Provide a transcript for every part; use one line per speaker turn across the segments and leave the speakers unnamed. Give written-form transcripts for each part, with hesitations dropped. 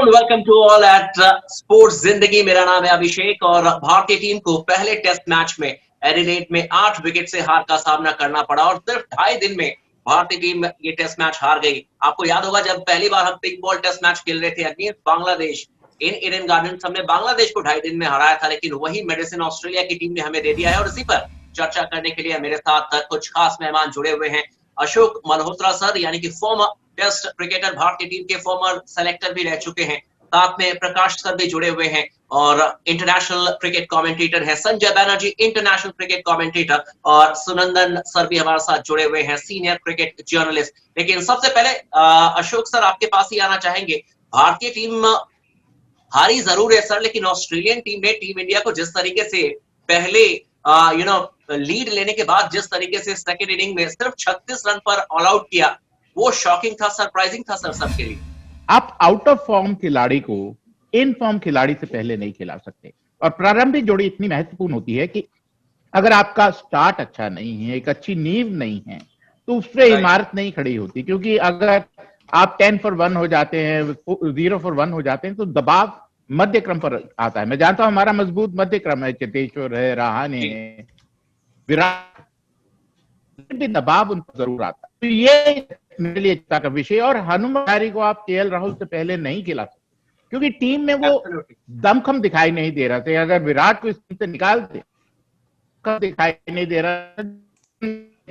Welcome to all at sports Zindagi. मेरा नाम है अभिषेक और भारतीय टीम को पहले टेस्ट मैच में एडिलेड में 8 विकेट से हार का सामना करना पड़ा और सिर्फ 2.5 दिन में भारतीय टीम ये टेस्ट मैच हार गई। आपको याद होगा जब पहली बार हम पिंक बॉल टेस्ट मैच खेल रहे थे अगेंस्ट बांग्लादेश इन ईडन गार्डन्स, हमने बांग्लादेश को 2.5 दिन में हराया था, लेकिन वही मेडिसिन ऑस्ट्रेलिया की टीम ने हमें दे दिया है। और इसी पर चर्चा करने के लिए मेरे साथ कुछ खास मेहमान जुड़े हुए हैं। अशोक मल्होत्रा सर, यानी कि फॉर्मर टेस्ट क्रिकेटर, भारतीय टीम के फॉर्मर सेलेक्टर भी रह चुके हैं। साथ में प्रकाश सर भी जुड़े हुए हैं और इंटरनेशनल क्रिकेट कमेंटेटर है Sanjay Banerjee, international cricket commentator, और सुनंदन सर भी हमारे साथ जुड़े हुए हैं, सीनियर क्रिकेट जर्नलिस्ट। लेकिन सबसे पहले अशोक सर आपके पास ही आना चाहेंगे। भारतीय टीम हारी जरूर है सर, लेकिन ऑस्ट्रेलियन टीम ने टीम इंडिया को जिस तरीके से पहले लीड लेने के बाद जिस तरीके से सेकेंड इनिंग में सिर्फ 36 रन पर ऑल आउट किया, वो शॉकिंग था, सरप्राइजिंग था सर सबके लिए।
आप आउट ऑफ फॉर्म खिलाड़ी को इन फॉर्म खिलाड़ी से पहले नहीं खिला सकते, और प्रारंभिक जोड़ी इतनी महत्वपूर्ण होती है कि अगर आपका स्टार्ट अच्छा नहीं है, एक अच्छी नींव नहीं है, तो उस पर इमारत नहीं खड़ी होती। क्योंकि अगर आप 10 for 1 हो जाते हैं, 0 for 1 हो जाते हैं, तो दबाव मध्य क्रम पर आता है। मैं जानता हूं हमारा मजबूत मध्य क्रम है, चेतेश्वर है, रहाणे है, विराट, दबाव उन पर जरूर आता है। तो ये मेरे लिए चिंता का विषय। और हनुमा विहारी को आप केएल राहुल से पहले नहीं खिला सकते, क्योंकि टीम में वो दमखम दिखाई नहीं दे रहा था। अगर विराट को इस टीम से निकालते, कब दिखाई नहीं दे रहा,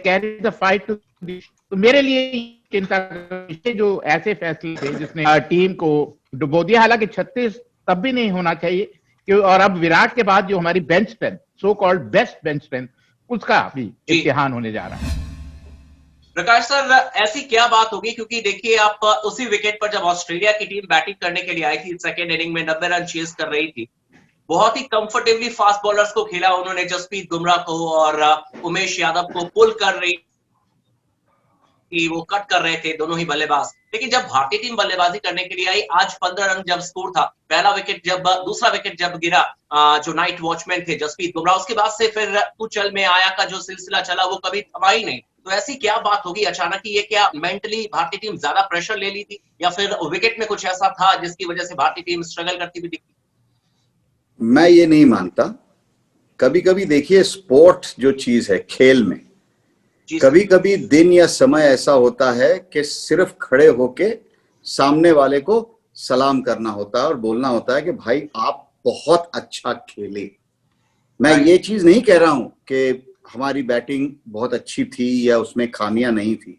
कैरी द फाइट। तो मेरे लिए चिंता का विषय जो ऐसे फैसले थे जिसने टीम को डुबो दिया। हालांकि 36 तब भी नहीं होना चाहिए, और अब विराट के बाद जो हमारी bench strength, so called best bench strength, उसका भी इम्तिहान होने जा रहा है।
प्रकाश सर, ऐसी क्या बात होगी? क्योंकि देखिए, आप उसी विकेट पर जब ऑस्ट्रेलिया की टीम बैटिंग करने के लिए आई थी, सेकेंड इनिंग में 90 रन चेस कर रही थी, बहुत ही कंफर्टेबली फास्ट बॉलर्स को खेला उन्होंने, जसप्रीत बुमराह को और उमेश यादव को पुल कर रही थी, वो कट कर रहे थे दोनों ही बल्लेबाज। लेकिन जब भारतीय टीम बल्लेबाजी करने के लिए आई, आज 15 रन जब स्कोर था, दूसरा विकेट जब गिरा, जो नाइट वॉचमैन थे जसप्रीत बुमराह, उसके बाद से फिर तू चल में आया का जो सिलसिला चला वो कभी थमा ही नहीं। तो ऐसी क्या बात होगी अचानक की? ये क्या मेंटली भारतीय टीम ज्यादा प्रेशर ले ली थी, या फिर विकेट में कुछ ऐसा था जिसकी वजह से भारतीय टीम स्ट्रगल करती हुई दिखी?
मैं ये नहीं मानता। कभी कभी देखिए, स्पोर्ट जो चीज है, खेल में कभी कभी दिन या समय ऐसा होता है कि सिर्फ खड़े होके सामने वाले को सलाम करना होता है और बोलना होता है कि भाई आप बहुत अच्छा खेले। मैं ये चीज नहीं कह रहा हूं कि हमारी बैटिंग बहुत अच्छी थी या उसमें खामियां नहीं थी,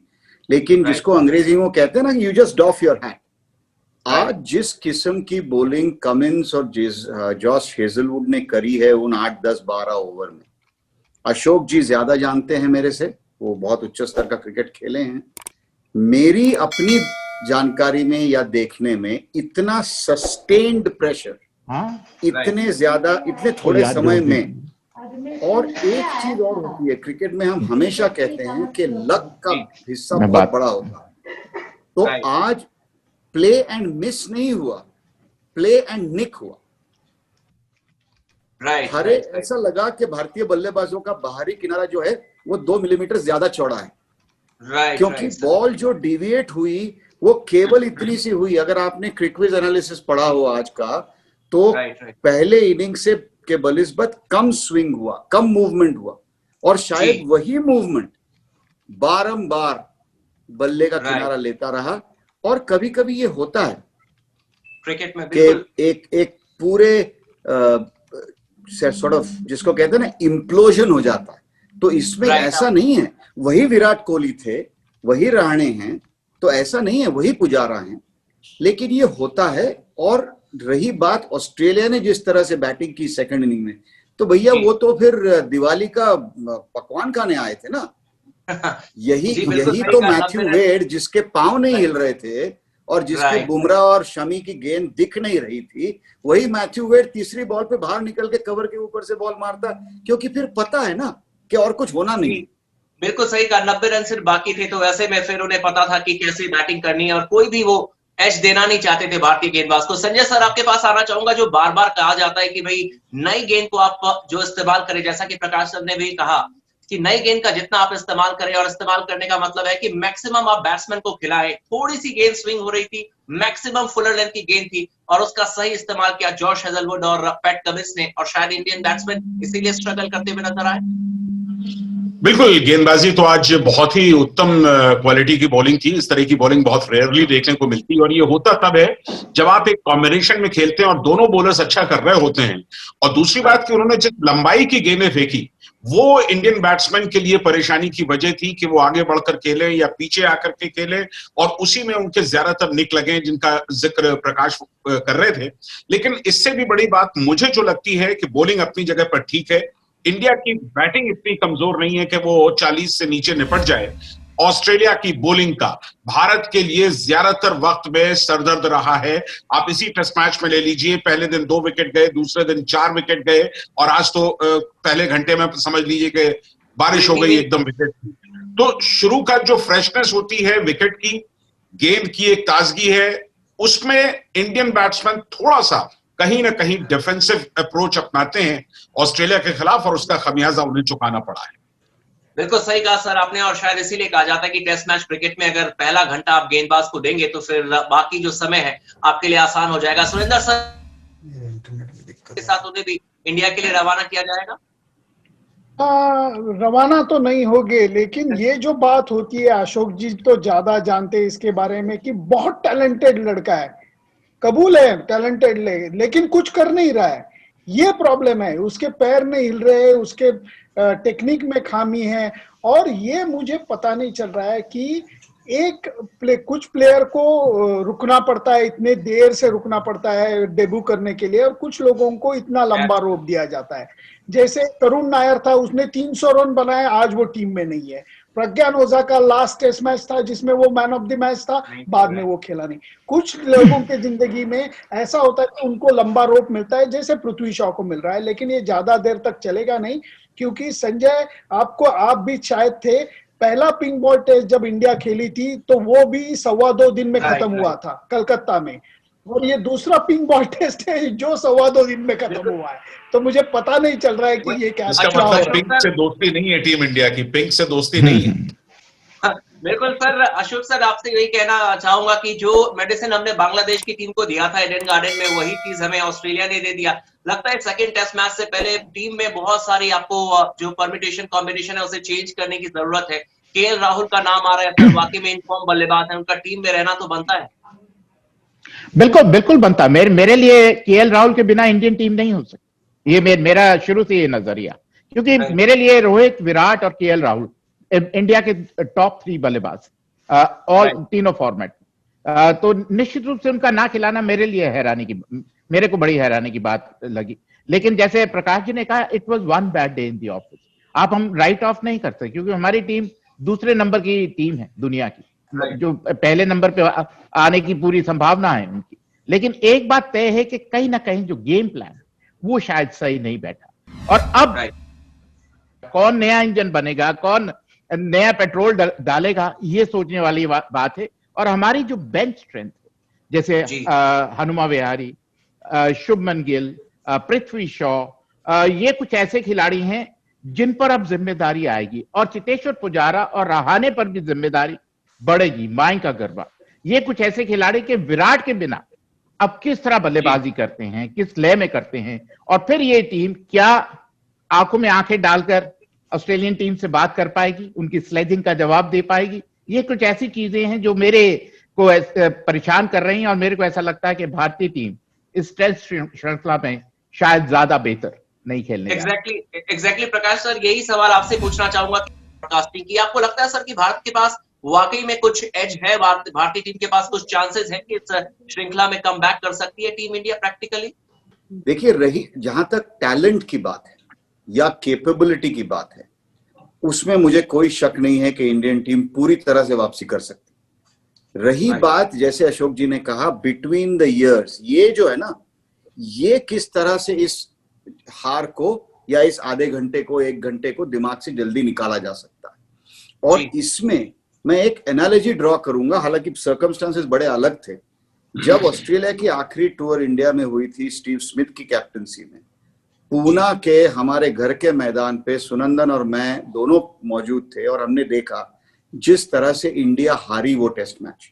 लेकिन जिसको अंग्रेजी में कहते हैं ना, यू जस्ट डॉफ योर हैंड। आज जिस किस्म की बॉलिंग कमिंस और जॉश हेजलवुड ने करी है उन 8, 10, 12 ओवर में, अशोक जी ज्यादा जानते हैं मेरे से, वो बहुत उच्च स्तर का क्रिकेट खेले हैं। मेरी अपनी जानकारी में या देखने में इतना सस्टेन्ड प्रेशर, इतने ज्यादा, इतने थोड़े समय में। और एक चीज और होती है क्रिकेट में, हम हमेशा कहते हैं कि लक का हिस्सा बहुत बड़ा होता है। तो आज प्ले एंड मिस नहीं हुआ, प्ले एंड निक हुआ। हरे ऐसा लगा कि भारतीय बल्लेबाजों का बाहरी किनारा जो है वो 2 मिलीमीटर ज्यादा चौड़ा है, क्योंकि बॉल जो डिविएट हुई वो केवल इतनी सी हुई। अगर आपने क्रिकविज एनालिसिस पढ़ा हो आज का, तो पहले इनिंग से के बनिस्बत कम स्विंग हुआ, कम मूवमेंट हुआ, और शायद वही मूवमेंट बारंबार बल्ले का किनारा लेता रहा। और कभी कभी ये होता है
क्रिकेट में
कि एक पूरे सॉर्ट ऑफ, जिसको कहते हैं ना, इम्प्लोजन हो जाता है। तो इसमें ऐसा नहीं है वही विराट कोहली थे, वही रहाणे हैं, तो ऐसा नहीं है वही पुजारा हैं, लेकिन ये होता है। और रही बात ऑस्ट्रेलिया ने जिस तरह से बैटिंग की सेकंड इनिंग में, तो भैया वो तो फिर दिवाली का पकवान खाने आए थे ना। यही तो मैथ्यू वेड, जिसके पांव नहीं हिल रहे थे और जिसकी बुमराह और शमी की गेंद दिख नहीं रही थी, वही मैथ्यू वेड तीसरी बॉल पे बाहर निकल के कवर के ऊपर से बॉल मारता, क्योंकि फिर पता है ना कि और कुछ होना नहीं।
बिल्कुल सही कहा, 90 रन सिर्फ बाकी थे, तो वैसे में फिर उन्हें पता था कि कैसे बैटिंग करनी है, और कोई भी वो एज देना नहीं चाहते थे भारतीय गेंदबाज को। संजय सर, आपके पास आना चाहूंगा। जो बार बार कहा जाता है कि भाई नई गेंद को आप जो इस्तेमाल करें, जैसा कि प्रकाश सर ने भी कहा कि नई गेंद का जितना आप इस्तेमाल करें, और इस्तेमाल करने का मतलब है कि मैक्सिमम आप बैट्समैन को खिलाएं। थोड़ी सी गेंद स्विंग हो रही थी, मैक्सिमम फुलर लेंथ की गेंद थी और उसका सही इस्तेमाल किया जॉश हेजलवुड और पैट कमिंस ने, और शायद इंडियन बैट्समैन इसीलिए स्ट्रगल करते हुए नजर आए।
बिल्कुल, गेंदबाजी तो आज बहुत ही उत्तम क्वालिटी की बॉलिंग थी। इस तरह की बॉलिंग बहुत रेयरली देखने को मिलती है और ये होता तब है जब आप एक कॉम्बिनेशन में खेलते हैं और दोनों बॉलर्स अच्छा कर रहे होते हैं। और दूसरी बात कि उन्होंने जिस लंबाई की गेंदें फेंकी वो इंडियन बैट्समैन के लिए परेशानी की वजह थी कि वो आगे बढ़कर खेले या पीछे आकर के खेले, और उसी में उनके ज्यादातर निक लगे जिनका जिक्र प्रकाश कर रहे थे। लेकिन इससे भी बड़ी बात मुझे जो लगती है कि बॉलिंग अपनी जगह पर ठीक है, इंडिया की बैटिंग इतनी कमजोर नहीं है कि वो 40 से नीचे निपट जाए। ऑस्ट्रेलिया की बॉलिंग का भारत के लिए ज्यादातर वक्त में सरदर्द रहा है। आप इसी टेस्ट मैच में ले लीजिए, पहले दिन 2 विकेट गए, दूसरे दिन 4 विकेट गए, और आज तो पहले घंटे में समझ लीजिए कि बारिश हो गई एकदम विकेट की। तो शुरू का जो फ्रेशनेस होती है विकेट की, गेंद की एक ताजगी है, उसमें इंडियन बैट्समैन थोड़ा सा कहीं ना कहीं डिफेंसिव अप्रोच अपनाते हैं ऑस्ट्रेलिया के खिलाफ, और उसका खमियाजा उन्हें चुकाना पड़ा है।
बिल्कुल सही कहा सर आपने, और शायद इसीलिए कहा जाता है कि टेस्ट मैच क्रिकेट में अगर पहला घंटा आप गेंदबाज को देंगे तो फिर बाकी जो समय है आपके लिए आसान हो जाएगा। सुरेंद्र सर के साथ उन्हें भी इंडिया के लिए रवाना किया जाएगा।
रवाना तो नहीं होंगे, लेकिन ये जो बात होती है, अशोक जी तो ज्यादा जानते हैं इसके बारे में, कि बहुत टैलेंटेड लड़का है, कबूल है टैलेंटेड, लेकिन कुछ कर नहीं रहा है। ये प्रॉब्लम है, उसके पैर नहीं हिल रहे, उसके टेक्निक में खामी है। और ये मुझे पता नहीं चल रहा है कि कुछ प्लेयर को रुकना पड़ता है, इतने देर से रुकना पड़ता है डेब्यू करने के लिए, और कुछ लोगों को इतना लंबा रोप दिया जाता है। जैसे तरुण नायर था, उसने 300 रन बनाए, आज वो टीम में नहीं है। प्रज्ञान ओझा का लास्ट टेस्ट मैच था जिसमें वो मैन ऑफ द मैच था, बाद में वो खेला नहीं। कुछ लोगों के जिंदगी में ऐसा होता है कि उनको लंबा रोप मिलता है, जैसे पृथ्वी शॉ को मिल रहा है, लेकिन ये ज्यादा देर तक चलेगा नहीं। क्योंकि संजय, आप भी शायद थे, पहला पिंक बॉल टेस्ट जब इंडिया खेली थी तो वो भी 2.25 दिन में खत्म हुआ था कलकत्ता में, और ये दूसरा पिंक बॉल टेस्ट है जो 2.25 दिन में खत्म हुआ है। तो मुझे पता नहीं चल रहा है कि ये क्या
इसका मतलब पिंक से दोस्ती नहीं है टीम इंडिया की, पिंक से दोस्ती नहीं है।
बिल्कुल सर, अशोक सर आपसे यही कहना चाहूंगा कि जो मेडिसिन हमने बांग्लादेश की टीम को दिया था ईडन गार्डन में, वही चीज हमें ऑस्ट्रेलिया ने दे दिया। लगता है सेकंड टेस्ट मैच से पहले टीम में बहुत सारी आपको जो परम्यूटेशन कॉम्बिनेशन है उसे चेंज करने की जरूरत है। केएल राहुल का नाम आ रहा है सर, वाकई में इनफॉर्म बल्लेबाज है, उनका टीम में रहना तो बनता है।
बिल्कुल बिल्कुल बनता। मेरे लिए केएल राहुल के बिना इंडियन टीम नहीं हो सकती, ये मेरा शुरू से ये नजरिया, क्योंकि मेरे लिए रोहित, विराट और केएल राहुल इंडिया के टॉप 3 बल्लेबाज ऑल तीनों फॉर्मेट। तो निश्चित रूप से उनका ना खिलाना मेरे को बड़ी हैरानी की बात लगी। लेकिन जैसे प्रकाश जी ने कहा, it was one bad day in the office. आप हम राइट ऑफ नहीं कर सकते, क्योंकि हमारी टीम दूसरे नंबर की टीम है दुनिया की, जो पहले नंबर पे आने की पूरी संभावना है उनकी। लेकिन एक बात तय है कि कहीं ना कहीं जो गेम प्लान वो शायद सही नहीं बैठा, और अब कौन नया इंजन बनेगा, कौन नया पेट्रोल डालेगा, ये सोचने वाली बात है। और हमारी जो बेंच स्ट्रेंथ है, जैसे हनुमा विहारी, शुभमन गिल, पृथ्वी शॉ, ये कुछ ऐसे खिलाड़ी हैं जिन पर अब जिम्मेदारी आएगी, और चेतेश्वर पुजारा और रहाणे पर भी जिम्मेदारी बढ़ेगी। मायंक अग्रवाल, ये कुछ ऐसे खिलाड़ी के विराट के बिना अब किस तरह बल्लेबाजी करते हैं, किस लय में करते हैं, और फिर ये टीम क्या आंखों में आंखें डालकर ऑस्ट्रेलियन टीम से बात कर पाएगी, उनकी स्लेजिंग का जवाब दे पाएगी। ये कुछ ऐसी चीजें हैं जो मेरे को परेशान कर रही हैं, और मेरे को ऐसा लगता है कि भारतीय टीम इस टेस्ट श्रृंखला में शायद ज्यादा बेहतर नहीं खेलने।
एग्जैक्टली प्रकाश सर, यही सवाल आपसे पूछना चाहूंगा ब्रॉडकास्टिंग की। आपको लगता है सर कि भारत के पास वाकई में कुछ एज है, भारतीय टीम के पास कुछ चांसेस हैं कि इस श्रृंखला में कम बैक कर सकती है टीम इंडिया प्रैक्टिकली?
देखिए, रही जहां तक टैलेंट की बात है या कैपेबिलिटी की बात है, उसमें मुझे कोई शक नहीं है कि इंडियन टीम पूरी तरह से वापसी कर सकती। रही बात, जैसे अशोक जी ने कहा, बिटवीन द ईयर्स, ये जो है ना, ये किस तरह से इस हार को या इस आधे घंटे को, 1 घंटे को दिमाग से जल्दी निकाला जा सकता है। और इसमें मैं एक एनालॉजी ड्रॉ करूंगा, हालांकि सर्कमस्टांसेस बड़े अलग थे। जब ऑस्ट्रेलिया की आखिरी टूर इंडिया में हुई थी स्टीव स्मिथ की कैप्टनसी में, पूना के हमारे घर के मैदान पे सुनंदन और मैं दोनों मौजूद थे, और हमने देखा जिस तरह से इंडिया हारी वो टेस्ट मैच।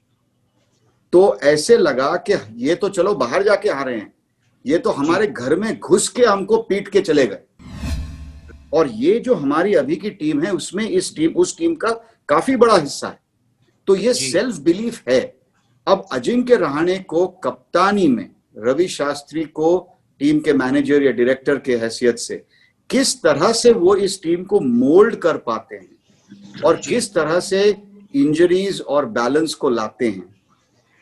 तो ऐसे लगा कि ये तो चलो बाहर जाके हारे हैं, ये तो हमारे घर में घुस के हमको पीट के चले गए। और ये जो हमारी अभी की टीम है उसमें उस टीम का काफी बड़ा हिस्सा है। तो ये सेल्फ बिलीफ है। अब अजिंक्य रहाणे को कप्तानी में, रवि शास्त्री को टीम के मैनेजर या डायरेक्टर के हैसियत से किस तरह से वो इस टीम को मोल्ड कर पाते हैं और किस तरह से इंजरीज और बैलेंस को लाते हैं,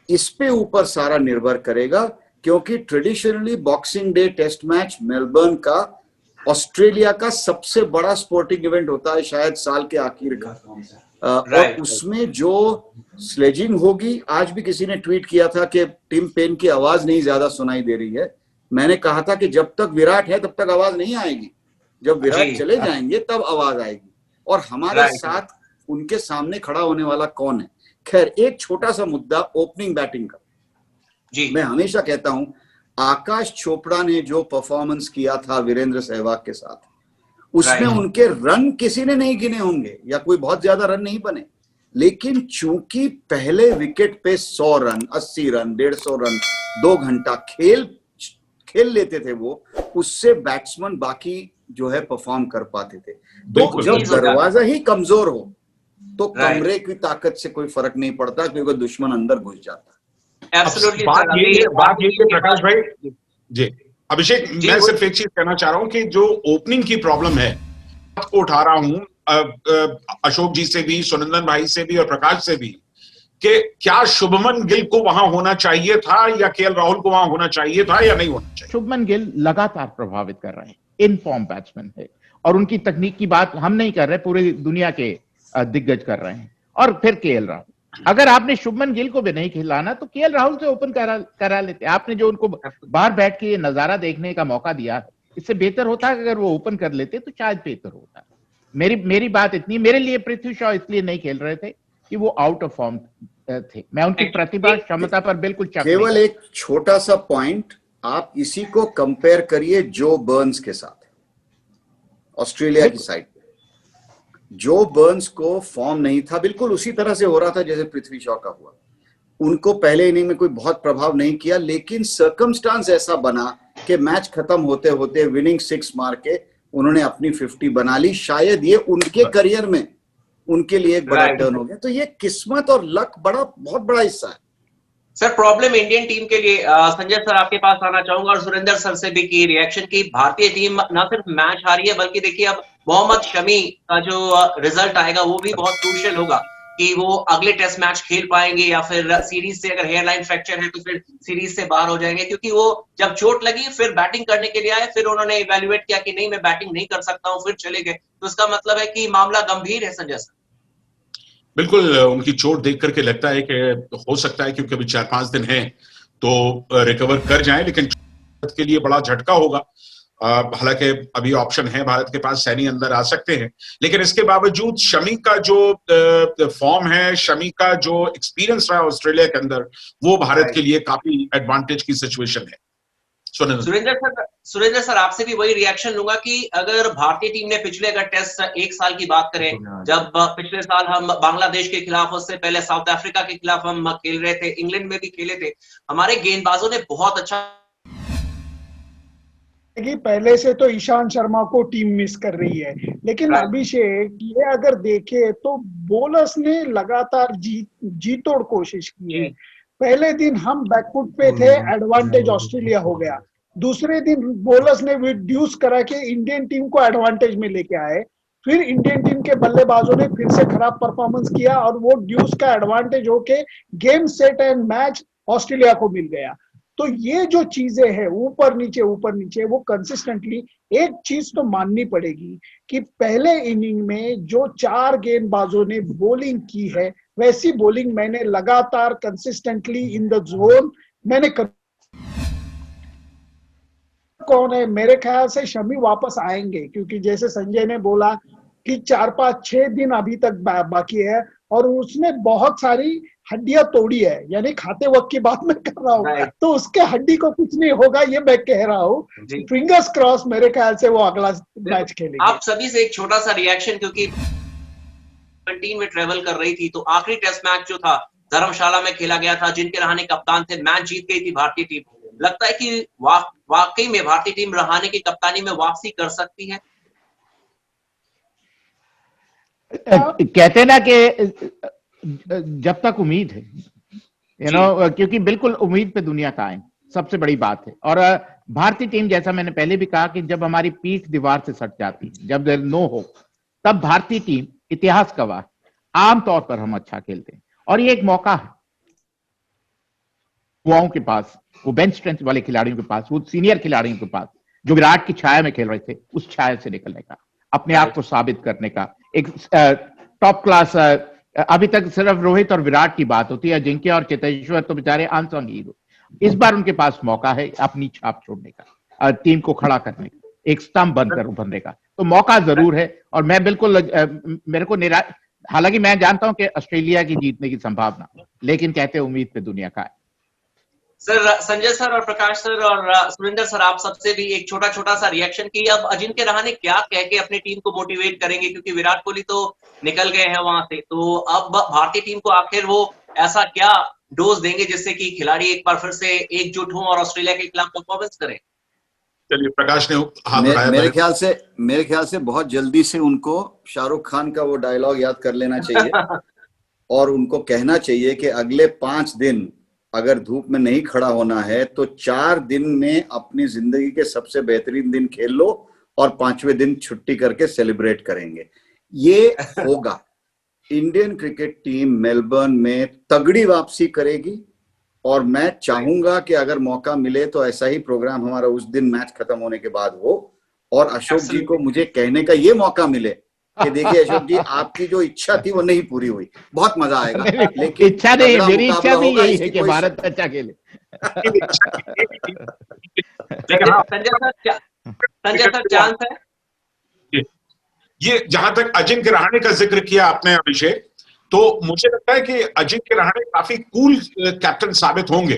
इस पे ऊपर सारा निर्भर करेगा। क्योंकि traditionally Boxing Day test match Melbourne का ऑस्ट्रेलिया का सबसे बड़ा स्पोर्टिंग इवेंट होता है, शायद साल के आखिर का। और उसमें जो स्लेजिंग होगी, आज भी किसी ने ट्वीट किया था कि टिम पेन की आवाज नहीं ज्यादा सुनाई दे रही है। मैंने कहा था कि जब तक विराट है तब तक आवाज नहीं आएगी, जब विराट चले जाएंगे तब आवाज आएगी। और हमारे साथ उनके सामने खड़ा होने वाला कौन है। खैर, एक छोटा सा मुद्दा ओपनिंग बैटिंग का। मैं हमेशा कहता हूं, आकाश चोपड़ा ने जो परफॉर्मेंस किया था वीरेंद्र सहवाग के साथ, उसमें उनके रन किसी ने नहीं गिने होंगे या कोई बहुत ज्यादा रन नहीं बने, लेकिन चूंकि पहले विकेट पे 100 रन, 80 रन, 150 रन 2 घंटा खेल लेते थे वो, उससे बैट्समैन बाकी जो है परफॉर्म कर पाते थे। तो जब दरवाजा ही कमजोर हो तो कमरे की ताकत से कोई फर्क नहीं पड़ता, क्योंकि दुश्मन अंदर घुस जाता है।
बात ये प्रकाश भाई जी, अभिषेक, मैं सिर्फ एक चीज कहना चाह रहा हूं कि जो ओपनिंग की प्रॉब्लम है, को उठा रहा हूं अशोक जी से भी, सुरेंद्र भाई से भी और प्रकाश से भी, कि क्या शुभमन गिल को वहां होना चाहिए था या केएल राहुल को वहां होना चाहिए था या नहीं होना चाहिए?
शुभमन गिल लगातार प्रभावित कर रहे हैं, इन फॉर्म बैट्समैन है, और उनकी तकनीक की बात हम नहीं कर रहे, पूरी दुनिया के दिग्गज कर रहे हैं। और फिर केएल राहुल, अगर आपने शुभमन गिल को भी नहीं खिलाना तो केएल राहुल से ओपन करा लेते। आपने जो उनको बाहर बैठ के ये नजारा देखने का मौका दिया, इससे बेहतर होता है अगर वो ओपन कर लेते तो शायद बेहतर होता। मेरी बात इतनी, मेरे लिए पृथ्वी शॉ इसलिए नहीं खेल रहे थे कि वो आउट ऑफ फॉर्म थे। मैं उनकी प्रतिभा क्षमता पर बिल्कुल
केवल एक छोटा सा पॉइंट, आप इसी को कंपेयर करिए जो बर्न्स के साथ, ऑस्ट्रेलिया की साइड। जो बर्न्स को फॉर्म नहीं था, बिल्कुल उसी तरह से हो रहा था जैसे पृथ्वी शॉ का हुआ। उनको पहले इनिंग में कोई बहुत प्रभाव नहीं किया, लेकिन सर्कमस्टांस ऐसा बना कि मैच खत्म होते होते विनिंग 6 मार के उन्होंने अपनी 50 बना ली। शायद ये उनके करियर में उनके लिए एक बड़ा टर्न हो गया। तो ये किस्मत और लक बहुत बड़ा हिस्सा है।
सर, प्रॉब्लम इंडियन टीम के लिए, संजय सर आपके पास आना चाहूंगा और सुरेंद्र सर से भी की रिएक्शन की। भारतीय टीम न सिर्फ मैच हारी है, बल्कि देखिए अब मोहम्मद शमी का जो रिजल्ट आएगा वो भी बहुत क्रूशियल होगा कि वो अगले टेस्ट मैच खेल पाएंगे या फिर सीरीज से, अगर हेयरलाइन फ्रैक्चर है तो फिर सीरीज से बाहर हो जाएंगे। क्योंकि वो जब चोट लगी फिर बैटिंग करने के लिए आए, फिर उन्होंने इवेल्युएट किया कि नहीं मैं बैटिंग नहीं कर सकता हूं, फिर चले गए। तो इसका मतलब है कि मामला गंभीर है संजय सर।
बिल्कुल, उनकी चोट देख करके लगता है कि हो सकता है, क्योंकि अभी 4-5 दिन हैं तो रिकवर कर जाएं, लेकिन भारत के लिए बड़ा झटका होगा। हालांकि अभी ऑप्शन है भारत के पास, सैनी अंदर आ सकते हैं, लेकिन इसके बावजूद शमी का जो फॉर्म है, शमी का जो एक्सपीरियंस रहा है ऑस्ट्रेलिया के अंदर, वो भारत के लिए काफी एडवांटेज की सिचुएशन है।
सुरेंद्र सर आपसे भी वही रिएक्शन लूंगा कि अगर भारतीय टीम ने पिछले, अगर टेस्ट 1 साल की बात करें, जब पिछले साल हम बांग्लादेश के खिलाफ, उससे पहले साउथ अफ्रीका के खिलाफ हम खेल रहे थे, इंग्लैंड में भी खेले थे, हमारे गेंदबाजों ने बहुत अच्छा।
पहले से तो ईशांत शर्मा को टीम मिस कर रही है, लेकिन अभिषेक ये अगर देखे तो बोलर्स ने लगातार जी तोड़ कोशिश की है। पहले दिन हम बैकफुट पे थे, एडवांटेज ऑस्ट्रेलिया हो गया। दूसरे दिन बॉलर्स ने रिड्यूस करा के इंडियन टीम को एडवांटेज में लेके आए। फिर इंडियन टीम के बल्लेबाजों ने फिर से खराब परफॉर्मेंस किया और वो ड्यूस का एडवांटेज होके game set and match Australia को मिल गया। तो ये जो चीजें हैं ऊपर नीचे वो कंसिस्टेंटली, एक चीज तो माननी पड़ेगी कि पहले इनिंग में जो 4 गेंदबाजों ने बॉलिंग की है, वैसी बॉलिंग मैंने लगातार कंसिस्टेंटली इन द जोन मैंने कौन है, मेरे ख्याल से शमी वापस आएंगे, क्योंकि जैसे संजय ने बोला कि 4-5-6 दिन अभी तक बाकी है और उसने बहुत सारी हड्डियां तोड़ी है, यानी खाते वक्त की बात मैं कर रहा हूँ, तो उसके हड्डी को कुछ नहीं होगा ये मैं कह रहा हूँ। फिंगर्स क्रॉस, मेरे ख्याल से वो अगला मैच खेलेंगे।
आप सभी से एक छोटा सा रिएक्शन, क्योंकि में ट्रेवल कर रही थी तो आखिरी टेस्ट मैच जो था धर्मशाला में खेला गया था, जिनके रहाणे कप्तान थे, मैच जीत गई थी भारतीय टीम। लगता है कि वाकई में भारतीय टीम रहाणे की कप्तानी में वापसी कर सकती है।
कहते ना कि जब तक उम्मीद है, क्योंकि बिल्कुल उम्मीद पे दुनिया कायम, सबसे बड़ी बात है। और भारतीय टीम, जैसा मैंने पहले भी कहा, कि जब हमारी पीठ दीवार से सट जाती है, जब नो हो, तब भारतीय टीम इतिहास गवाह, आमतौर पर हम अच्छा खेलते हैं। और ये एक मौका है युवाओं के पास, वो बेंच स्ट्रेंथ वाले खिलाड़ियों के पास, वो सीनियर खिलाड़ियों के पास जो विराट की छाया में खेल रहे थे, उस छाया से निकलने का, अपने आप को साबित करने का। एक टॉप क्लास, अभी तक सिर्फ रोहित और विराट की बात होती है, अजिंक्य और चेतेश्वर तो बेचारे अनसंग हीरो। इस बार उनके पास मौका है अपनी छाप छोड़ने का, टीम को खड़ा करने का, एक स्तंभ बनकर उभरने का। तो मौका जरूर है। और मैं बिल्कुल, मेरे को हालांकि मैं जानता हूं कि ऑस्ट्रेलिया की जीतने की संभावना, लेकिन कहते हैं उम्मीद पे दुनिया का है।
सर, संजय सर और प्रकाश सर और सुरेंद्र सर, आप सबसे भी एक छोटा छोटा सा रिएक्शन की। अब अजिंक्य रहाणे क्या कह के अपनी टीम को मोटिवेट करेंगे, क्योंकि विराट कोहली तो निकल गए हैं वहां से, तो अब भारतीय टीम को आखिर वो ऐसा क्या डोज देंगे जिससे कि खिलाड़ी एक बार फिर से एकजुट हों और ऑस्ट्रेलिया के खिलाफ परफॉर्मेंस करें।
चलिए, प्रकाश ने हाथ उठाया।
मेरे ख्याल से बहुत जल्दी से उनको शाहरुख खान का वो डायलॉग याद कर लेना चाहिए और उनको कहना चाहिए कि अगले 5 दिन अगर धूप में नहीं खड़ा होना है तो 4 दिन में अपनी जिंदगी के सबसे बेहतरीन दिन खेल लो और 5वें दिन छुट्टी करके सेलिब्रेट करेंगे। ये होगा। इंडियन क्रिकेट टीम मेलबर्न में तगड़ी वापसी करेगी और मैं चाहूंगा कि अगर मौका मिले तो ऐसा ही प्रोग्राम हमारा उस दिन मैच खत्म होने के बाद हो और अशोक जी को मुझे कहने का ये मौका मिले कि देखिए अशोक जी, आपकी जो इच्छा थी वो नहीं पूरी हुई, बहुत मजा आएगा, लेकिन
इच्छा नहीं, मेरी इच्छा भी यही है कि भारत अच्छा खेले।
संजय सर, चांस है?
ये जहां तक अजिंक्य रहाणे का जिक्र किया आपने अभिषेक, तो मुझे लगता है कि अजिंक्य रहाणे काफी कूल कैप्टन साबित होंगे।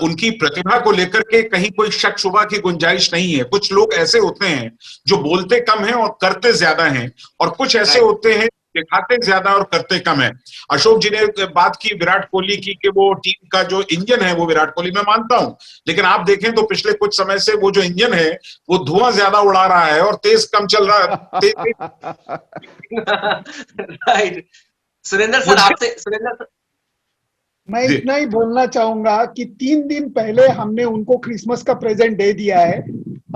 उनकी प्रतिभा को लेकर के कहीं कोई शक शुबा की गुंजाइश नहीं है। कुछ लोग ऐसे होते हैं जो बोलते कम हैं और करते ज्यादा हैं, और कुछ ऐसे होते हैं दिखाते ज्यादा और करते कम है। अशोक जी ने बात की विराट कोहली की कि वो टीम का जो इंजन है वो विराट कोहली, मैं मानता हूं, लेकिन आप देखें तो पिछले कुछ समय से वो जो इंजन है वो धुआं ज्यादा उड़ा रहा है और तेज कम चल रहा है।
राइट। सुरेंद्र सर, आपसे, सुरेंद्र सर,
मैं इतना ही बोलना चाहूंगा कि 3 दिन पहले हमने उनको क्रिसमस का प्रेजेंट दे दिया है।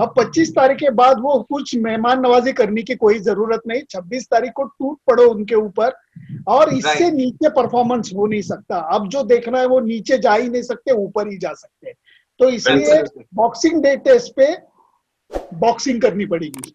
अब 25 तारीख के बाद वो कुछ मेहमान नवाजी करने की कोई जरूरत नहीं। 26 तारीख को टूट पड़ो उनके ऊपर, और इससे नीचे परफॉर्मेंस हो नहीं सकता। अब जो देखना है वो नीचे जा ही नहीं सकते, ऊपर ही जा सकते। तो इसलिए बॉक्सिंग डे टेस्ट पे बॉक्सिंग करनी पड़ेगी।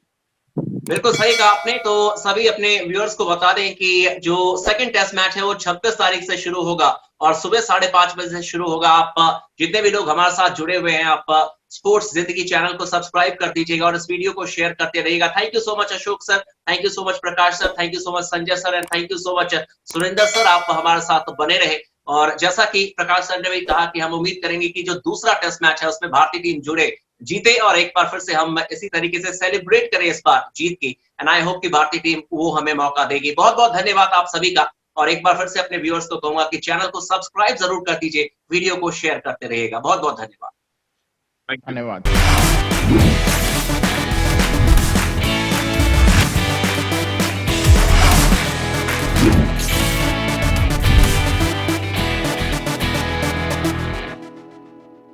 बिल्कुल सही कहा आपने। तो सभी अपने व्यूअर्स को बता दें कि जो सेकंड टेस्ट मैच है वो 26 तारीख से शुरू होगा और सुबह 5:30 बजे से शुरू होगा। आप जितने भी लोग हमारे साथ जुड़े हुए हैं, आप स्पोर्ट्स जिंदगी चैनल को सब्सक्राइब कर दीजिएगा और इस वीडियो को शेयर करते रहिएगा। Thank you so much Ashok sir, thank you so much Prakash sir, thank you so much Sanjay sir, and thank you so much Surendra sir, आप हमारे साथ बने रहे। और जैसा कि प्रकाश सर ने भी कहा कि हम उम्मीद करेंगे कि जो दूसरा टेस्ट मैच है उसमें भारतीय टीम जुड़े, जीते और एक बार फिर से हम इसी तरीके से सेलिब्रेट करें इस बार जीत की। एंड आई होप कि भारतीय टीम वो हमें मौका देगी। बहुत बहुत धन्यवाद आप सभी का, और एक बार फिर से अपने व्यूअर्स को कहूंगा कि चैनल को सब्सक्राइब जरूर कर दीजिए, वीडियो को शेयर करते रहिएगा। बहुत बहुत धन्यवाद।
धन्यवाद।